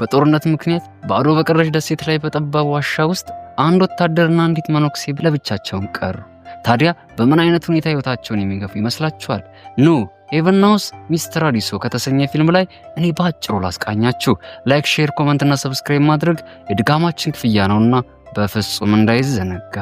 በጦርነት ምክንያት ባዶ በቀረች ደሴት ላይ በጠባብ ዋሻ ውስጥ አንድ ወታደርና አንዲት መነኩሴ ለብቻቸውን ቀሩ። ታዲያ በምን አይነት ሁኔታ ህይወታቸውን የሚገፉ ይመስላችኋል? ኑ ኤቨናውስ ሚስተር አዲሶ ከተሰኘ ፊልም ላይ እኔ ባጭሩ ላስቃኛችሁ። ላይክ፣ ሼር፣ ኮሜንት እና ሰብስክራይብ ማድረግ የድጋማችን ክፍያ ነውና በፍጹም እንዳይዘነጋ።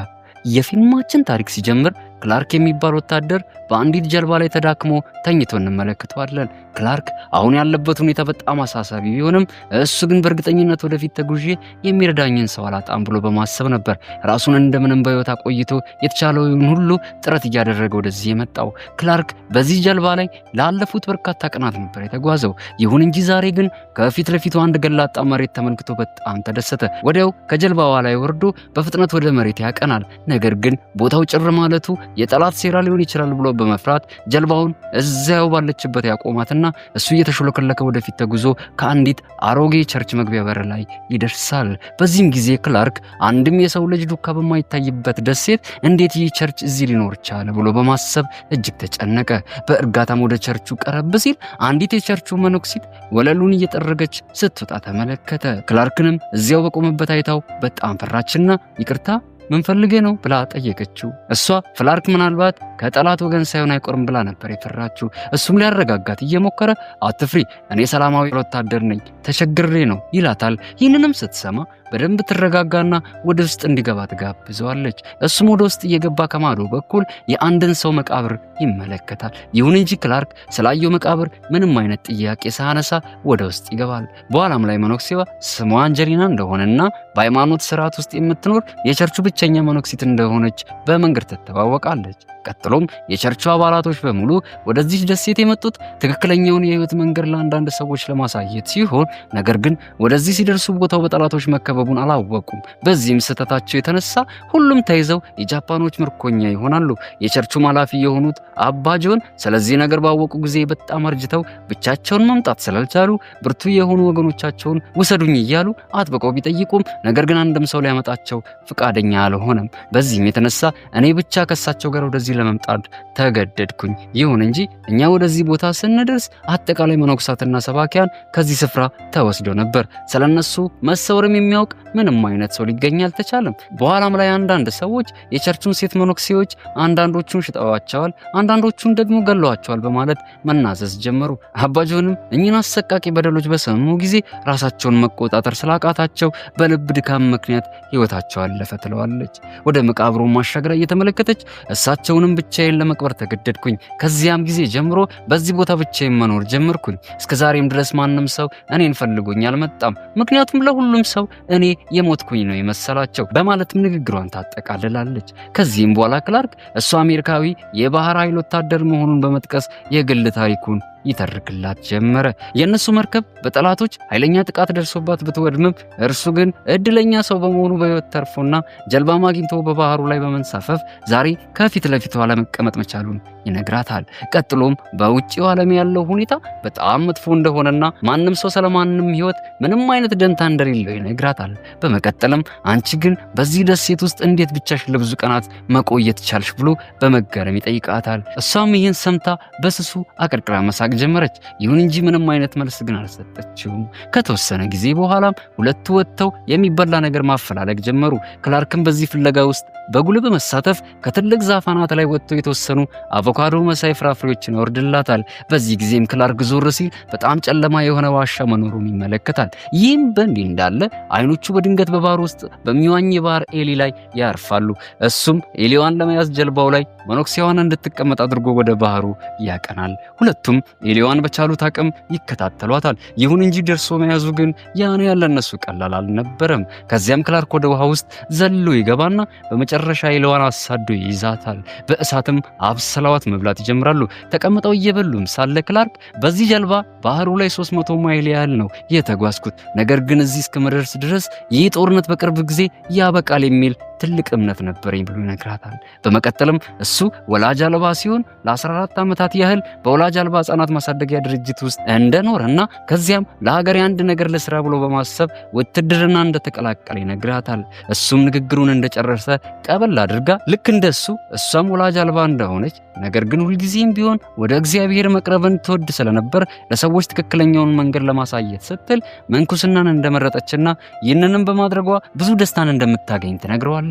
የፊልማችን ታሪክ ሲጀምር ክላርክ የሚባል ወታደር በአንዲት ጀልባ ላይ ተዳክሞ ተኝቶ እንመለከተዋለን። ክላርክ አሁን ያለበት ሁኔታ በጣም አሳሳቢ ቢሆንም እሱ ግን በእርግጠኝነት ወደፊት ተጉዤ የሚረዳኝን ሰው አላጣም ብሎ በማሰብ ነበር ራሱን እንደምንም በህይወት አቆይቶ የተቻለውን ሁሉ ጥረት እያደረገ ወደዚህ የመጣው። ክላርክ በዚህ ጀልባ ላይ ላለፉት በርካታ ቀናት ነበር የተጓዘው። ይሁን እንጂ ዛሬ ግን ከፊት ለፊቱ አንድ ገላጣ መሬት ተመልክቶ በጣም ተደሰተ። ወዲያው ከጀልባዋ ላይ ወርዶ በፍጥነት ወደ መሬት ያቀናል። ነገር ግን ቦታው ጭር ማለቱ የጠላት ሴራ ሊሆን ይችላል ብሎ በመፍራት ጀልባውን እዚያው ባለችበት ያቆማትና እሱ እየተሾለከለከ ወደፊት ተጉዞ ከአንዲት አሮጌ ቸርች መግቢያ በር ላይ ይደርሳል። በዚህም ጊዜ ክላርክ አንድም የሰው ልጅ ዱካ በማይታይበት ደሴት እንዴት ይህ ቸርች እዚህ ሊኖር ቻለ ብሎ በማሰብ እጅግ ተጨነቀ። በእርጋታም ወደ ቸርቹ ቀረብ ሲል አንዲት የቸርቹ መነኩሲት ወለሉን እየጠረገች ስትወጣ ተመለከተ። ክላርክንም እዚያው በቆመበት አይታው በጣም ፈራችና ይቅርታ ምን ፈልጌ ነው ብላ ጠየቀችው። እሷ ፍላርክ ምናልባት ከጠላት ወገን ሳይሆን አይቆርም ብላ ነበር የፈራችው። እሱም ሊያረጋጋት እየሞከረ አትፍሪ፣ እኔ ሰላማዊ ወታደር ነኝ፣ ተቸግሬ ነው ይላታል። ይህንንም ስትሰማ በደንብ ትረጋጋና ወደ ውስጥ እንዲገባ ትጋብዘዋለች። እሱም ወደ ውስጥ እየገባ ከማዶ በኩል የአንድን ሰው መቃብር ይመለከታል። ይሁን እንጂ ክላርክ ስላየው መቃብር ምንም አይነት ጥያቄ ሳያነሳ ወደ ውስጥ ይገባል። በኋላም ላይ መነኩሴዋ ስሟ አንጀሊና እንደሆነና በሃይማኖት ስርዓት ውስጥ የምትኖር የቸርቹ ብቸኛ መነኩሲት እንደሆነች በመንገድ ትተዋወቃለች። ቀጥሎም የቸርቹ አባላቶች በሙሉ ወደዚህ ደሴት የመጡት ትክክለኛውን የህይወት መንገድ ለአንዳንድ ሰዎች ለማሳየት ሲሆን ነገር ግን ወደዚህ ሲደርሱ ቦታው በጠላቶች መከበቡን አላወቁም። በዚህም ስህተታቸው የተነሳ ሁሉም ተይዘው የጃፓኖች ምርኮኛ ይሆናሉ። የቸርቹ ኃላፊ የሆኑት አባ ጆን ስለዚህ ነገር ባወቁ ጊዜ በጣም አርጅተው ብቻቸውን መምጣት ስላልቻሉ ብርቱ የሆኑ ወገኖቻቸውን ውሰዱኝ እያሉ አጥብቀው ቢጠይቁም ነገር ግን አንድም ሰው ሊያመጣቸው ፍቃደኛ አልሆነም። በዚህም የተነሳ እኔ ብቻ ከሳቸው ጋር ወደዚህ ለመምጣት ተገደድኩኝ። ይሁን እንጂ እኛ ወደዚህ ቦታ ስንደርስ አጠቃላይ መነኮሳትና ሰባኪያን ከዚህ ስፍራ ተወስደው ነበር። ስለነሱ መሰወርም የሚያውቅ ምንም አይነት ሰው ሊገኝ አልተቻለም። በኋላም ላይ አንዳንድ ሰዎች የቸርቹን ሴት መነኩሴዎች አንዳንዶቹን ሽጠዋቸዋል፣ አንዳንዶቹን ደግሞ ገለዋቸዋል በማለት መናዘዝ ጀመሩ። አባጆንም እኚህን አሰቃቂ በደሎች በሰሙ ጊዜ ራሳቸውን መቆጣጠር ስላቃታቸው በልብ ድካም ምክንያት ህይወታቸው አለፈ ትለዋለች። ወደ መቃብሩ ማሻገር እየተመለከተች እሳቸውንም ብቻዬን ለመቅበር ተገደድኩኝ። ከዚያም ጊዜ ጀምሮ በዚህ ቦታ ብቻዬን መኖር ጀመርኩኝ። እስከዛሬም ድረስ ማንም ሰው እኔን ፈልጎኝ አልመጣም። ምክንያቱም ለሁሉም ሰው እኔ የሞትኩኝ ነው የመሰላቸው በማለትም ንግግሯን ታጠቃልላለች። ከዚህም በኋላ ክላርክ እሱ አሜሪካዊ የባህር ኃይል ወታደር መሆኑን በመጥቀስ የግል ታሪኩን ይተርክላት ጀመረ። የነሱ መርከብ በጠላቶች ኃይለኛ ጥቃት ደርሶባት ብትወድምም እርሱ ግን እድለኛ ሰው በመሆኑ በህይወት ተርፎና ጀልባም አግኝቶ በባህሩ ላይ በመንሳፈፍ ዛሬ ከፊት ለፊቷ ለመቀመጥ መቻሉን ይነግራታል። ቀጥሎም በውጪው ዓለም ያለው ሁኔታ በጣም መጥፎ እንደሆነና ማንም ሰው ስለማንም ህይወት ምንም አይነት ደንታ እንደሌለው ይነግራታል። በመቀጠልም አንቺ ግን በዚህ ደሴት ውስጥ እንዴት ብቻሽን ለብዙ ቀናት መቆየት ቻልሽ ብሎ በመገረም ይጠይቃታል። እሷም ይህን ሰምታ በስሱ አቀርቅራ መሳቅ ጀመረች። ይሁን እንጂ ምንም አይነት መልስ ግን አልሰጠችውም። ከተወሰነ ጊዜ በኋላም ሁለቱ ወጥተው የሚበላ ነገር ማፈላለግ ጀመሩ። ክላርክም በዚህ ፍለጋ ውስጥ በጉልህ በመሳተፍ ከትልቅ ዛፍ አናት ላይ ወጥቶ የተወሰኑ አቮካዶ መሳይ ፍራፍሬዎችን ያወርድላታል። በዚህ ጊዜም ክላርክ ዞር ሲል በጣም ጨለማ የሆነ ዋሻ መኖሩን ይመለከታል። ይህም በእንዲህ እንዳለ አይኖቹ በድንገት በባህር ውስጥ በሚዋኝ የባህር ኤሊ ላይ ያርፋሉ። እሱም ኤሊዋን ለመያዝ ጀልባው ላይ መነኩሴዋን እንድትቀመጥ አድርጎ ወደ ባህሩ ያቀናል። ሁለቱም ኤሊዋን በቻሉት አቅም ይከታተሏታል። ይሁን እንጂ ደርሶ መያዙ ግን ያን ያለነሱ ቀላል አልነበረም። ከዚያም ክላርክ ወደ ውሃ ውስጥ ዘሎ ይገባና በመጨረሻ ኤሊዋን አሳዶ ይይዛታል። በእሳትም አብስለዋት መብላት ይጀምራሉ። ተቀምጠው እየበሉም ሳለ ክላርክ በዚህ ጀልባ ባህሩ ላይ 300 ማይል ያህል ነው የተጓዝኩት፣ ነገር ግን እዚህ እስከመድረስ ድረስ ይህ ጦርነት በቅርብ ጊዜ ያበቃል የሚል ትልቅ እምነት ነበረኝ ብሎ ይነግራታል። በመቀጠልም እሱ ወላጅ አልባ ሲሆን ለ14 ዓመታት ያህል በወላጅ አልባ ህጻናት ማሳደጊያ ድርጅት ውስጥ እንደኖረና ከዚያም ለሀገር አንድ ነገር ለስራ ብሎ በማሰብ ውትድርና እንደተቀላቀለ ይነግራታል። እሱም ንግግሩን እንደጨረሰ ቀበል አድርጋ ልክ እንደሱ እሷም ወላጅ አልባ እንደሆነች ነገር ግን ሁልጊዜም ቢሆን ወደ እግዚአብሔር መቅረብን ትወድ ስለነበር ለሰዎች ትክክለኛውን መንገድ ለማሳየት ስትል መንኩስናን እንደመረጠችና ይህንንም በማድረጓ ብዙ ደስታን እንደምታገኝ ትነግረዋለች።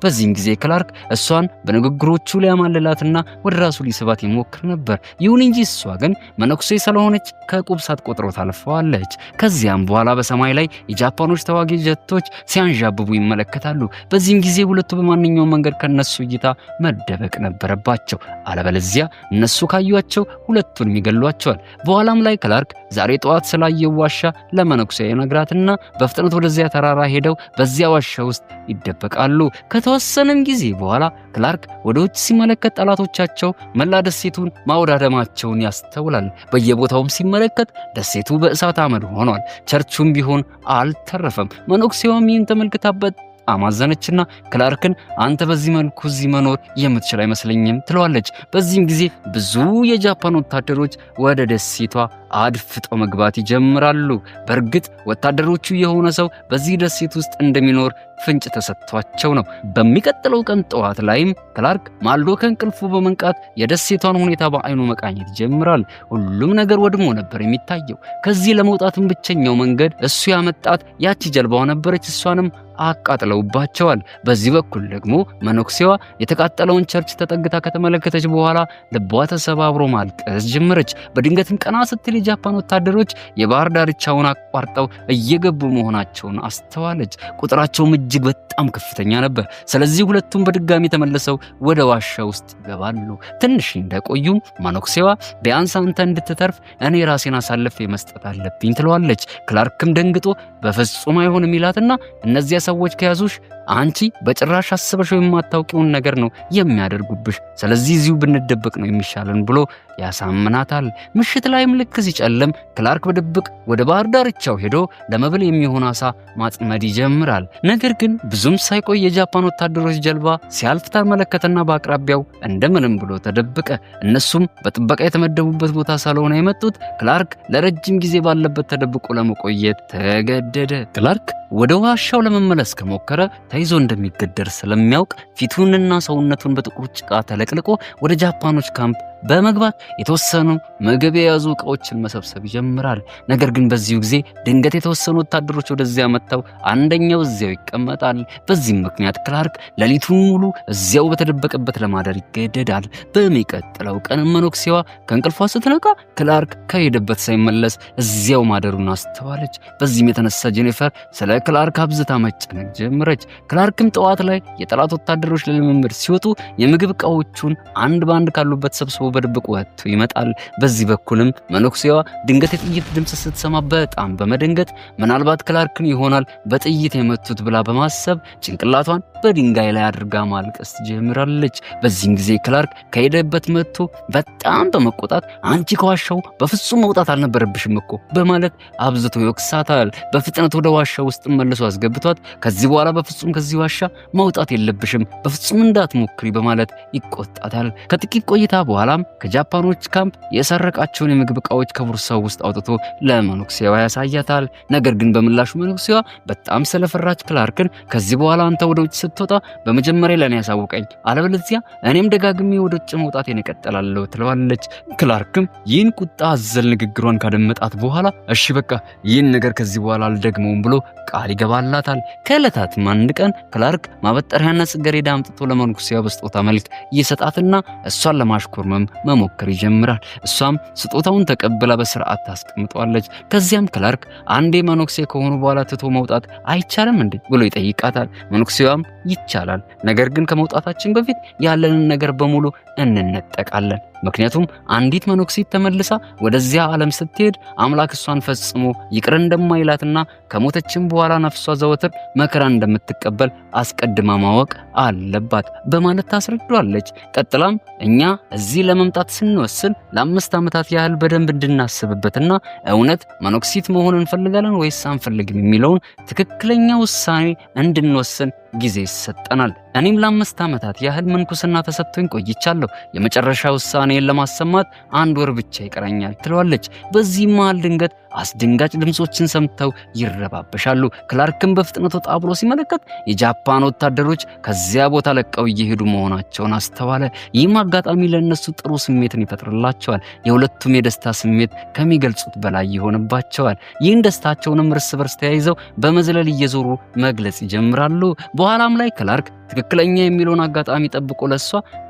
በዚህም ጊዜ ክላርክ እሷን በንግግሮቹ ሊያማልላትና ወደ ራሱ ሊስባት ይሞክር ነበር። ይሁን እንጂ እሷ ግን መነኩሴ ስለሆነች ከቁብ ሳትቆጥረው ታልፈዋለች። ከዚያም በኋላ በሰማይ ላይ የጃፓኖች ተዋጊ ጀቶች ሲያንዣብቡ ይመለከታሉ። በዚህም ጊዜ ሁለቱ በማንኛውም መንገድ ከነሱ እይታ መደበቅ ነበረባቸው፣ አለበለዚያ እነሱ ካዩአቸው ሁለቱንም ይገሏቸዋል። በኋላም ላይ ክላርክ ዛሬ ጠዋት ስላየው ዋሻ ለመነኩሴ ይነግራትና በፍጥነት ወደዚያ ተራራ ሄደው በዚያ ዋሻ ውስጥ ይደበቃሉ። ከተወሰነም ጊዜ በኋላ ክላርክ ወደ ውጭ ሲመለከት ጠላቶቻቸው መላ ደሴቱን ማውዳደማቸውን ያስተውላል። በየቦታውም ሲመለከት ደሴቱ በእሳት አመድ ሆኗል። ቸርቹም ቢሆን አልተረፈም። መነኩሴዋም ይህን ተመልክታበት አማዘነችና ክላርክን አንተ በዚህ መልኩ እዚህ መኖር የምትችል አይመስለኝም ትለዋለች። በዚህም ጊዜ ብዙ የጃፓን ወታደሮች ወደ ደሴቷ አድፍጠው መግባት ይጀምራሉ። በእርግጥ ወታደሮቹ የሆነ ሰው በዚህ ደሴት ውስጥ እንደሚኖር ፍንጭ ተሰጥቷቸው ነው። በሚቀጥለው ቀን ጠዋት ላይም ክላርክ ማልዶ ከእንቅልፉ በመንቃት የደሴቷን ሁኔታ በአይኑ መቃኘት ይጀምራል። ሁሉም ነገር ወድሞ ነበር የሚታየው። ከዚህ ለመውጣትም ብቸኛው መንገድ እሱ ያመጣት ያቺ ጀልባዋ ነበረች። እሷንም አቃጥለውባቸዋል። በዚህ በኩል ደግሞ መነኩሴዋ የተቃጠለውን ቸርች ተጠግታ ከተመለከተች በኋላ ልቧ ተሰባብሮ ማልቀስ ጀመረች። በድንገትም ቀና ስትል የጃፓን ወታደሮች የባህር ዳርቻውን አቋርጠው እየገቡ መሆናቸውን አስተዋለች። ቁጥራቸውም እጅግ በጣም ከፍተኛ ነበር። ስለዚህ ሁለቱም በድጋሚ ተመልሰው ወደ ዋሻ ውስጥ ይገባሉ። ትንሽ እንደቆዩም መነኩሴዋ ቢያንስ አንተ እንድትተርፍ እኔ ራሴን አሳልፌ መስጠት አለብኝ ትለዋለች። ክላርክም ደንግጦ በፍጹም አይሆንም ይላትና እነዚያ ሰዎች ከያዙሽ አንቺ በጭራሽ አስበሽው የማታውቂውን ነገር ነው የሚያደርጉብሽ፣ ስለዚህ እዚሁ ብንደበቅ ነው የሚሻለን ብሎ ያሳምናታል። ምሽት ላይም ልክ ሲጨልም ክላርክ በድብቅ ወደ ባህር ዳርቻው ሄዶ ለመብል የሚሆን አሳ ማጥመድ ይጀምራል። ነገር ግን ብዙም ሳይቆይ የጃፓን ወታደሮች ጀልባ ሲያልፍ ተመለከተና በአቅራቢያው እንደምንም ብሎ ተደበቀ። እነሱም በጥበቃ የተመደቡበት ቦታ ስለሆነ የመጡት ክላርክ ለረጅም ጊዜ ባለበት ተደብቆ ለመቆየት ተገደደ። ክላርክ ወደ ዋሻው ለመመለስ ከሞከረ ተይዞ እንደሚገደር ስለሚያውቅ ፊቱንና ሰውነቱን በጥቁር ጭቃ ተለቅልቆ ወደ ጃፓኖች ካምፕ በመግባት የተወሰኑ ምግብ የያዙ ዕቃዎችን መሰብሰብ ይጀምራል። ነገር ግን በዚሁ ጊዜ ድንገት የተወሰኑ ወታደሮች ወደዚያ መጥተው አንደኛው እዚያው ይቀመጣል። በዚህም ምክንያት ክላርክ ሌሊቱን ሙሉ እዚያው በተደበቀበት ለማደር ይገደዳል። በሚቀጥለው ቀን መነኩሴዋ ከእንቅልፏ ስትነቃ ክላርክ ከሄደበት ሳይመለስ እዚያው ማደሩን አስተዋለች። በዚህም የተነሳ ጄኒፈር ስለ ክላርክ አብዝታ መጨነቅ ጀመረች። ክላርክም ጠዋት ላይ የጠላት ወታደሮች ለልምምድ ሲወጡ የምግብ ዕቃዎቹን አንድ ባንድ ካሉበት ሰብስቦ በድብቅ ወጥቶ ይመጣል። በዚህ በኩልም መነኩሴዋ ድንገት የጥይት ድምጽ ስትሰማ በጣም በመደንገጥ ምናልባት ክላርክን ይሆናል በጥይት የመቱት ብላ በማሰብ ጭንቅላቷን በድንጋይ ላይ አድርጋ ማልቀስ ጀምራለች። በዚህም ጊዜ ክላርክ ከሄደበት መጥቶ በጣም በመቆጣት አንቺ ከዋሻው በፍጹም መውጣት አልነበረብሽም እኮ በማለት አብዝቶ ይወቅሳታል። በፍጥነት ወደ ዋሻው ውስጥ መልሶ አስገብቷት ከዚህ በኋላ በፍጹም ከዚህ ዋሻ መውጣት የለብሽም በፍጹም እንዳትሞክሪ በማለት ይቆጣታል። ከጥቂት ቆይታ በኋላም ከጃፓኖች ካምፕ የሰረቃቸውን የምግብ ዕቃዎች ከቦርሳው ውስጥ አውጥቶ ለመነኩሴዋ ያሳያታል። ነገር ግን በምላሹ መነኩሴዋ በጣም ስለፈራች ክላርክን ከዚህ በኋላ አንተ ወደ ውጭ ስትወጣ በመጀመሪያ ለኔ ያሳውቀኝ፣ አለበለዚያ እኔም ደጋግሜ ወደ ውጭ መውጣቴን እቀጥላለሁ ትለዋለች። ክላርክም ይህን ቁጣ አዘል ንግግሯን ካደመጣት በኋላ እሺ በቃ ይህን ነገር ከዚህ በኋላ አልደግመውም ብሎ ቃል ይገባላታል። ከዕለታትም አንድ ቀን ክላርክ ማበጠሪያና ጽጌረዳ አምጥቶ ለመነኩሴዋ በስጦታ መልክ ይሰጣትና እሷን ለማሽኮርመም መሞከር ይጀምራል። እሷም ስጦታውን ተቀብላ በስርዓት ታስቀምጠዋለች። ከዚያም ክላርክ አንዴ መነኩሴ ከሆኑ በኋላ ትቶ መውጣት አይቻልም እንዴ ብሎ ይጠይቃታል። መነኩሴዋም ይቻላል፣ ነገር ግን ከመውጣታችን በፊት ያለንን ነገር በሙሉ እንነጠቃለን ምክንያቱም አንዲት መነኩሴት ተመልሳ ወደዚያ ዓለም ስትሄድ አምላክ እሷን ፈጽሞ ይቅር እንደማይላትና ከሞተችም በኋላ ነፍሷ ዘወትር መከራ እንደምትቀበል አስቀድማ ማወቅ አለባት በማለት ታስረዳለች። ቀጥላም እኛ እዚህ ለመምጣት ስንወስን ለ5 ዓመታት ያህል በደንብ እንድናስብበትና እውነት መነኩሴት መሆን እንፈልጋለን ወይስ አንፈልግም የሚለውን ትክክለኛ ውሳኔ እንድንወስን ጊዜ ይሰጠናል። እኔም ለ5 ዓመታት ያህል ምንኩስና ተሰጥቶኝ ቆይቻለሁ። የመጨረሻ ውሳኔን ለማሰማት 1 ወር ብቻ ይቀረኛል ትለዋለች። በዚህ መሃል ድንገት አስደንጋጭ ድምጾችን ሰምተው ይረባበሻሉ። ክላርክም በፍጥነት ወጣ ብሎ ሲመለከት የጃፓን ወታደሮች ከዚያ ቦታ ለቀው እየሄዱ መሆናቸውን አስተዋለ። ይህም አጋጣሚ ለእነሱ ጥሩ ስሜትን ይፈጥርላቸዋል። የሁለቱም የደስታ ስሜት ከሚገልጹት በላይ ይሆንባቸዋል። ይህን ደስታቸውንም እርስ በርስ ተያይዘው በመዝለል እየዞሩ መግለጽ ይጀምራሉ። በኋላም ላይ ክላርክ ትክክለኛ የሚለውን አጋጣሚ ጠብቆ ለሷ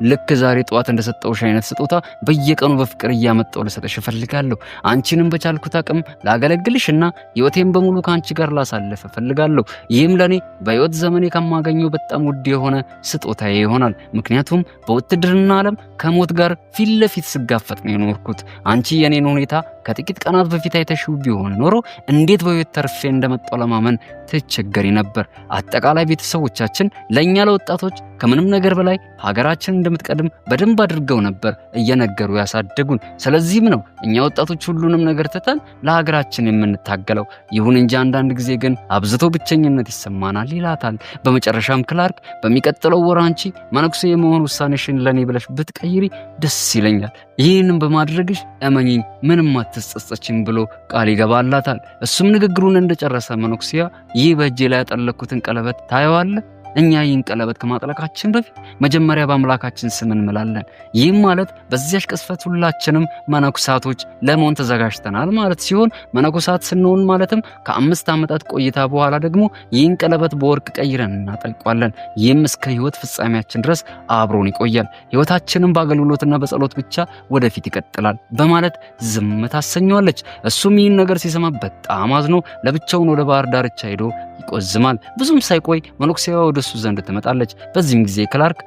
ልክ ዛሬ ጠዋት እንደሰጠውሽ አይነት ስጦታ በየቀኑ በፍቅር እያመጣው ልሰጥሽ እፈልጋለሁ። አንቺንም በቻልኩት አቅም ላገለግልሽና ህይወቴን በሙሉ ካንቺ ጋር ላሳልፍ እፈልጋለሁ። ይህም ለኔ በህይወት ዘመኔ ከማገኘው በጣም ውድ የሆነ ስጦታዬ ይሆናል። ምክንያቱም በውትድርና ዓለም ከሞት ጋር ፊት ለፊት ስጋፈጥ ነው የኖርኩት። አንቺ የኔን ሁኔታ ከጥቂት ቀናት በፊት አይተሽው ቢሆን ኖሮ እንዴት በህይወት ተርፌ እንደመጣው ለማመን ትቸገሪ ነበር። አጠቃላይ ቤተሰቦቻችን ለኛ ለወጣቶች ከምንም ነገር በላይ ሀገራችን እንደምትቀድም በደንብ አድርገው ነበር እየነገሩ ያሳደጉን። ስለዚህም ነው እኛ ወጣቶች ሁሉንም ነገር ትተን ለሀገራችን የምንታገለው። ይሁን እንጂ አንዳንድ ጊዜ ግን አብዝቶ ብቸኝነት ይሰማናል ይላታል። በመጨረሻም ክላርክ በሚቀጥለው ወር አንቺ መነኩሴ የመሆን ውሳኔሽን ለኔ ብለሽ ብትቀይሪ ደስ ይለኛል። ይህንም በማድረግሽ እመኚኝ ምንም አትጸጸችም ብሎ ቃል ይገባላታል። እሱም ንግግሩን እንደጨረሰ መነኩሴያ ይህ በእጄ ላይ ያጠለኩትን ቀለበት ታየዋለህ? እኛ ይህን ቀለበት ከማጥለቃችን በፊት መጀመሪያ በአምላካችን ስም እንምላለን። ይህም ማለት በዚያች ቅስፈት ሁላችንም መነኩሳቶች ለመሆን ተዘጋጅተናል ማለት ሲሆን መነኩሳት ስንሆን ማለትም ከ5 ዓመታት ቆይታ በኋላ ደግሞ ይህን ቀለበት በወርቅ ቀይረን እናጠልቋለን። ይህም እስከ ህይወት ፍጻሜያችን ድረስ አብሮን ይቆያል። ህይወታችንም በአገልግሎትና በጸሎት ብቻ ወደፊት ይቀጥላል በማለት ዝም ታሰኘዋለች። እሱም ይህን ነገር ሲሰማ በጣም አዝኖ ለብቻውን ወደ ባህር ዳርቻ ሄዶ ይቆዝማል። ብዙም ሳይቆይ መነኩሴዋ ወደ እሱ ዘንድ ትመጣለች። በዚህም ጊዜ ክላርክ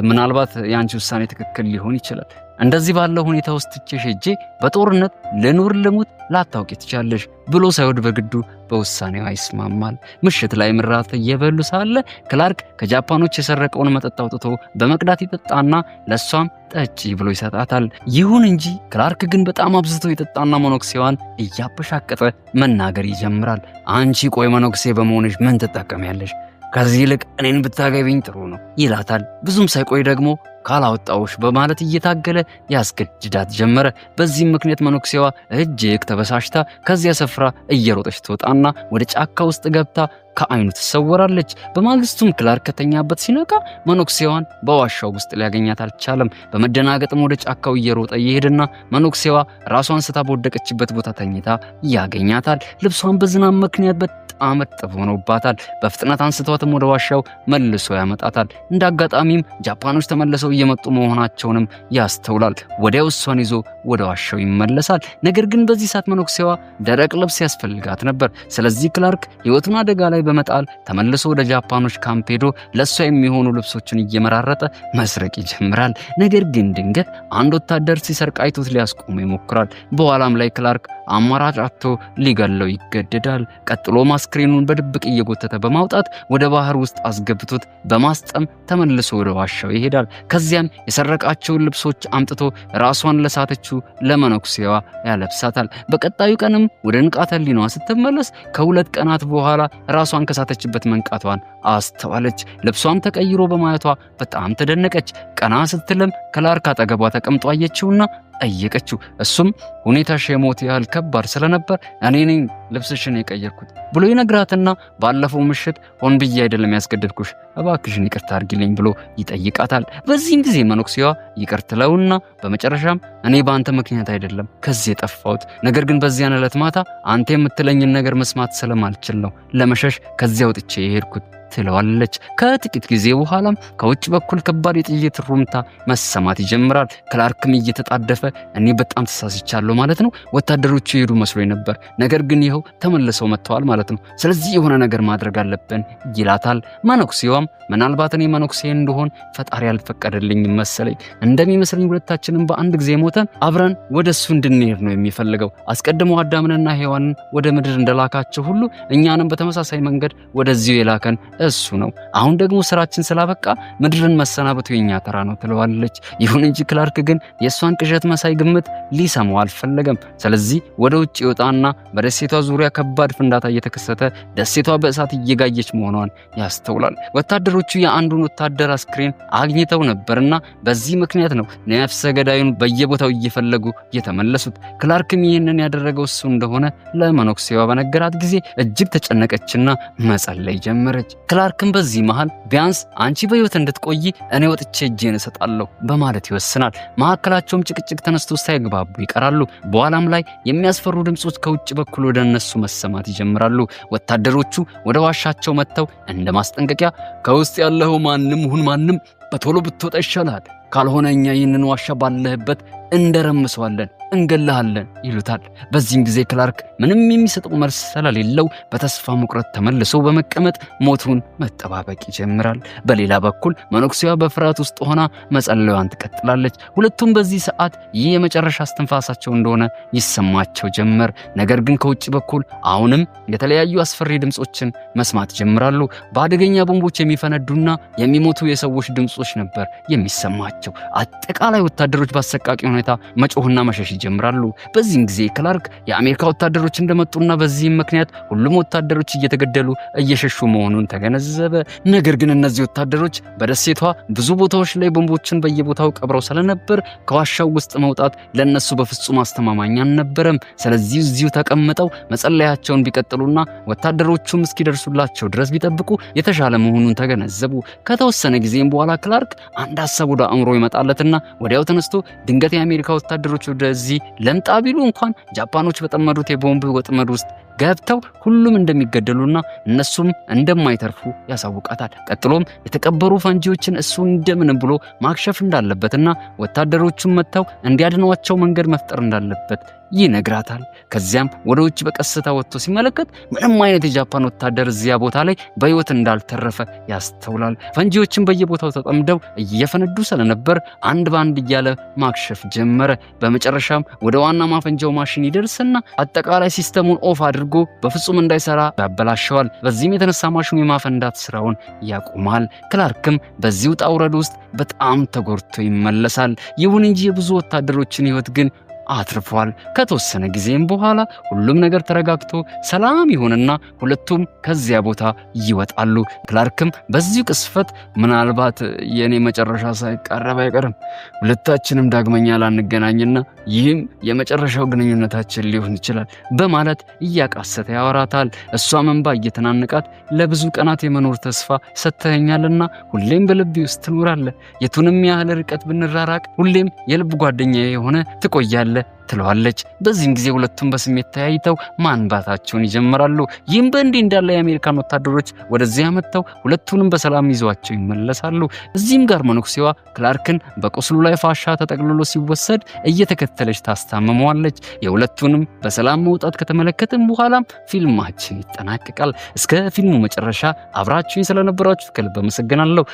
ምናልባት የአንቺ ውሳኔ ትክክል ሊሆን ይችላል፣ እንደዚህ ባለው ሁኔታ ውስጥ ትቼሽ ሄጄ በጦርነት ልኑር ልሙት ላታውቂ ትቻለሽ ብሎ ሳይወድ በግዱ በውሳኔዋ ይስማማል። ምሽት ላይ ምራት እየበሉ ሳለ ክላርክ ከጃፓኖች የሰረቀውን መጠጥ አውጥቶ በመቅዳት ይጠጣና ለሷም ጠጪ ብሎ ይሰጣታል። ይሁን እንጂ ክላርክ ግን በጣም አብዝቶ ይጠጣና መነኩሴዋን እያበሻቀጠ መናገር ይጀምራል። አንቺ ቆይ መነኩሴ በመሆንሽ ምን ትጠቀሚያለሽ? ከዚህ ይልቅ እኔን ብታገቢኝ ጥሩ ነው ይላታል። ብዙም ሳይቆይ ደግሞ ካላወጣውሽ በማለት እየታገለ ያስገድዳት ጀመረ። በዚህም ምክንያት መነኩሴዋ እጅግ ተበሳሽታ ከዚያ ስፍራ እየሮጠች ትወጣና ወደ ጫካ ውስጥ ገብታ ከአይኑ ትሰወራለች። በማግስቱም ክላርክ ከተኛበት ሲነቃ መነኩሴዋን በዋሻው ውስጥ ሊያገኛት አልቻለም። በመደናገጥም ወደ ጫካው እየሮጠ ይሄድና መነኩሴዋ ራሷን ስታ በወደቀችበት ቦታ ተኝታ ያገኛታል። ልብሷን በዝናብ ምክንያት በጣም እርጥብ ሆኖባታል። በፍጥነት አንስቷትም ወደ ዋሻው መልሶ ያመጣታል። እንደ አጋጣሚም ጃፓኖች ተመልሰው እየመጡ መሆናቸውንም ያስተውላል። ወዲያው እሷን ይዞ ወደ ዋሻው ይመለሳል። ነገር ግን በዚህ ሰዓት መነኩሴዋ ደረቅ ልብስ ያስፈልጋት ነበር። ስለዚህ ክላርክ ሕይወቱን አደጋ ላይ በመጣል ተመልሶ ወደ ጃፓኖች ካምፕ ሄዶ ለሷ የሚሆኑ ልብሶችን እየመራረጠ መስረቅ ይጀምራል። ነገር ግን ድንገት አንድ ወታደር ሲሰርቅ አይቶት ሊያስቆመው ይሞክራል። በኋላም ላይ ክላርክ አማራጭ አጥቶ ሊገለው ይገደዳል። ቀጥሎ ማስክሬኑን በድብቅ እየጎተተ በማውጣት ወደ ባህር ውስጥ አስገብቶት በማስጠም ተመልሶ ወደ ዋሻው ይሄዳል። ከዚያም የሰረቃቸውን ልብሶች አምጥቶ ራሷን ለሳተችው ለመነኩሴዋ ያለብሳታል። በቀጣዩ ቀንም ወደ ንቃተ ህሊናዋ ስትመለስ ከ2 ቀናት በኋላ ራሷን ከሳተችበት መንቃቷን አስተዋለች። ልብሷም ተቀይሮ በማየቷ በጣም ተደነቀች። ቀና ስትልም ክላርክ አጠገቧ ተቀምጦ አየችውና ጠየቀችው። እሱም ሁኔታሽ የሞት ያህል ከባድ ስለነበር እኔ ነኝ ልብስሽን የቀየርኩት ብሎ ይነግራትና ባለፈው ምሽት ሆን ብዬ አይደለም ያስገደድኩሽ፣ እባክሽን ይቅርታ አድርጊልኝ ብሎ ይጠይቃታል። በዚህም ጊዜ መነኩሴዋ ይቅር ትለውና በመጨረሻም እኔ በአንተ ምክንያት አይደለም ከዚህ የጠፋሁት፣ ነገር ግን በዚያን ዕለት ማታ አንተ የምትለኝን ነገር መስማት ስለማልችል ነው ለመሸሽ ከዚያ ወጥቼ የሄድኩት ትለዋለች። ከጥቂት ጊዜ በኋላም ከውጭ በኩል ከባድ የጥይት ሩምታ መሰማት ይጀምራል። ክላርክም እየተጣደፈ እኔ በጣም ተሳስቻለሁ ማለት ነው፣ ወታደሮቹ ይሄዱ መስሎኝ ነበር፣ ነገር ግን ይኸው ተመልሰው መጥተዋል ማለት ነው፣ ስለዚህ የሆነ ነገር ማድረግ አለብን ይላታል። መነኩሴዋም ምናልባት እኔ መነኩሴ እንደሆን ፈጣሪ ያልፈቀደልኝም መሰለኝ፣ እንደሚመስለኝ ሁለታችንም በአንድ ጊዜ ሞተን አብረን ወደሱ እንድንሄድ ነው የሚፈልገው። አስቀድሞ አዳምንና ሔዋንን ወደ ምድር እንደላካቸው ሁሉ እኛንም በተመሳሳይ መንገድ ወደዚሁ የላከን እሱ ነው። አሁን ደግሞ ስራችን ስላበቃ ምድርን መሰናበቱ የኛ ተራ ነው ትለዋለች። ይሁን እንጂ ክላርክ ግን የእሷን ቅዠት መሳይ ግምት ሊሰማው አልፈለገም። ስለዚህ ወደ ውጭ ይወጣና በደሴቷ ዙሪያ ከባድ ፍንዳታ እየተከሰተ ደሴቷ በእሳት እየጋየች መሆኗን ያስተውላል። ወታደሮቹ የአንዱን ወታደር አስክሬን አግኝተው ነበርና በዚህ ምክንያት ነው ነፍሰ ገዳዩን በየቦታው እየፈለጉ የተመለሱት። ክላርክም ይህንን ያደረገው እሱ እንደሆነ ለመነኩሴዋ በነገራት ጊዜ እጅግ ተጨነቀችና መጸለይ ጀመረች። ክላርክም በዚህ መሃል ቢያንስ አንቺ በሕይወት እንድትቆይ እኔ ወጥቼ እጄን እሰጣለሁ በማለት ይወስናል። መካከላቸውም ጭቅጭቅ ተነስቶ ሳይግባቡ ይቀራሉ። በኋላም ላይ የሚያስፈሩ ድምጾች ከውጭ በኩል ወደ እነሱ መሰማት ይጀምራሉ። ወታደሮቹ ወደ ዋሻቸው መጥተው እንደ ማስጠንቀቂያ ከውስጥ ያለው ማንም ሁን ማንም በቶሎ ብትወጣ ይሻላል፣ ካልሆነ እኛ ይህንን ዋሻ ባለህበት እንደረምሰዋለን፣ እንገላሃለን ይሉታል። በዚህም ጊዜ ክላርክ ምንም የሚሰጠው መልስ ስለሌለው በተስፋ መቁረጥ ተመልሶ በመቀመጥ ሞቱን መጠባበቅ ይጀምራል። በሌላ በኩል መነኩሴዋ በፍርሃት ውስጥ ሆና መጸለያዋን ትቀጥላለች። ሁለቱም በዚህ ሰዓት ይህ የመጨረሻ እስትንፋሳቸው እንደሆነ ይሰማቸው ጀመር። ነገር ግን ከውጭ በኩል አሁንም የተለያዩ አስፈሪ ድምጾችን መስማት ጀምራሉ። በአደገኛ ቦምቦች የሚፈነዱና የሚሞቱ የሰዎች ድምጾች ነበር የሚሰማቸው። አጠቃላይ ወታደሮች በአሰቃቂ ሁኔታ መጮህና መሸሽ ይጀምራሉ። በዚህም ጊዜ ክላርክ የአሜሪካ ወታደሮች እንደመጡና በዚህም ምክንያት ሁሉም ወታደሮች እየተገደሉ እየሸሹ መሆኑን ተገነዘበ። ነገር ግን እነዚህ ወታደሮች በደሴቷ ብዙ ቦታዎች ላይ ቦምቦችን በየቦታው ቀብረው ስለነበር ከዋሻው ውስጥ መውጣት ለነሱ በፍጹም አስተማማኝ አልነበረም። ስለዚህ እዚሁ ተቀምጠው መጸለያቸውን ቢቀጥሉና ወታደሮቹም እስኪደርሱላቸው ድረስ ቢጠብቁ የተሻለ መሆኑን ተገነዘቡ። ከተወሰነ ጊዜም በኋላ ክላርክ አንድ ሀሳብ ወደ አእምሮ ይመጣለትና ወዲያው ተነስቶ ድንገት የአሜሪካ ወታደሮች ወደዚህ ለምጣ ቢሉ እንኳን ጃፓኖች በጠመዱት የቦምብ ወጥመድ ውስጥ ገብተው ሁሉም እንደሚገደሉና እነሱም እንደማይተርፉ ያሳውቃታል። ቀጥሎም የተቀበሩ ፈንጂዎችን እሱ እንደምን ብሎ ማክሸፍ እንዳለበትና ወታደሮቹም መጥተው እንዲያድኗቸው መንገድ መፍጠር እንዳለበት ይነግራታል። ከዚያም ወደ ውጭ በቀስታ ወጥቶ ሲመለከት ምንም አይነት የጃፓን ወታደር እዚያ ቦታ ላይ በሕይወት እንዳልተረፈ ያስተውላል። ፈንጂዎችን በየቦታው ተጠምደው እየፈነዱ ስለነበር አንድ ባንድ እያለ ማክሸፍ ጀመረ። በመጨረሻም ወደ ዋና ማፈንጃው ማሽን ይደርስና አጠቃላይ ሲስተሙን ኦፍ አድርጎ በፍጹም እንዳይሰራ ያበላሸዋል። በዚህም የተነሳ ማሽኑ የማፈንዳት ስራውን ያቆማል። ክላርክም በዚህ ውጣ ውረድ ውስጥ በጣም ተጎድቶ ይመለሳል። ይሁን እንጂ የብዙ ወታደሮችን ሕይወት ግን አትርፏል። ከተወሰነ ጊዜም በኋላ ሁሉም ነገር ተረጋግቶ ሰላም ይሆንና ሁለቱም ከዚያ ቦታ ይወጣሉ። ክላርክም በዚሁ ቅስፈት ምናልባት የኔ መጨረሻ ሳይቃረብ አይቀርም፣ ሁለታችንም ዳግመኛ ላንገናኝና ይህም የመጨረሻው ግንኙነታችን ሊሆን ይችላል በማለት እያቃሰተ ያወራታል። እሷም እንባ እየተናነቃት ለብዙ ቀናት የመኖር ተስፋ ሰጥተኸኛልና ሁሌም በልቤ ውስጥ ትኖራለህ፣ የቱንም ያህል ርቀት ብንራራቅ ሁሌም የልብ ጓደኛዬ የሆነ ትቆያለህ ትለዋለች። በዚህም ጊዜ ሁለቱም በስሜት ተያይተው ማንባታቸውን ይጀምራሉ። ይህም በእንዲህ እንዳለ የአሜሪካን ወታደሮች ወደዚያ መጥተው ሁለቱንም በሰላም ይዟቸው ይመለሳሉ። እዚህም ጋር መነኩሴዋ ክላርክን በቁስሉ ላይ ፋሻ ተጠቅልሎ ሲወሰድ እየተከተለች ታስታምመዋለች። የሁለቱንም በሰላም መውጣት ከተመለከትን በኋላም ፊልማችን ይጠናቀቃል። እስከ ፊልሙ መጨረሻ አብራችሁኝ ስለነበራችሁ ከልብ አመሰግናለሁ።